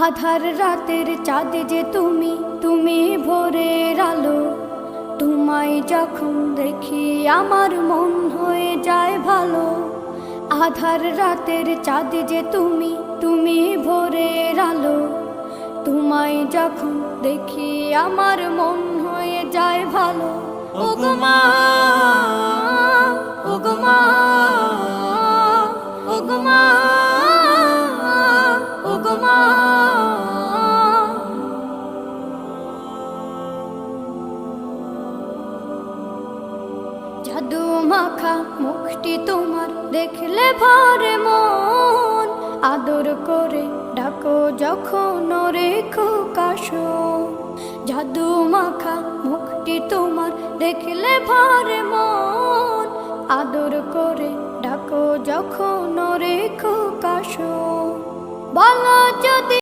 আধার রাতের চাঁদ যে তুমি, তুমি ভোরের আলো। তোমায় যখন দেখি আমার মন হয়ে যায় ভালো। আধার রাতের চাঁদ যে তুমি, তুমি ভোরের আলো। তোমায় যখন দেখি আমার মন হয়ে যায় ভালো। ওগো মা, ওগো মা, ওগো মা, ওগো মা। জাদু মাখা মুখটি তোমার দেখলে ভরে মন। আদর করে ডাকো যখন ওরে খোকাশো। জাদু মাখা মুখটি তোমার দেখলে ভরে মন। আদর করে ডাকো যখন ওরে খোকাশো। বলো যদি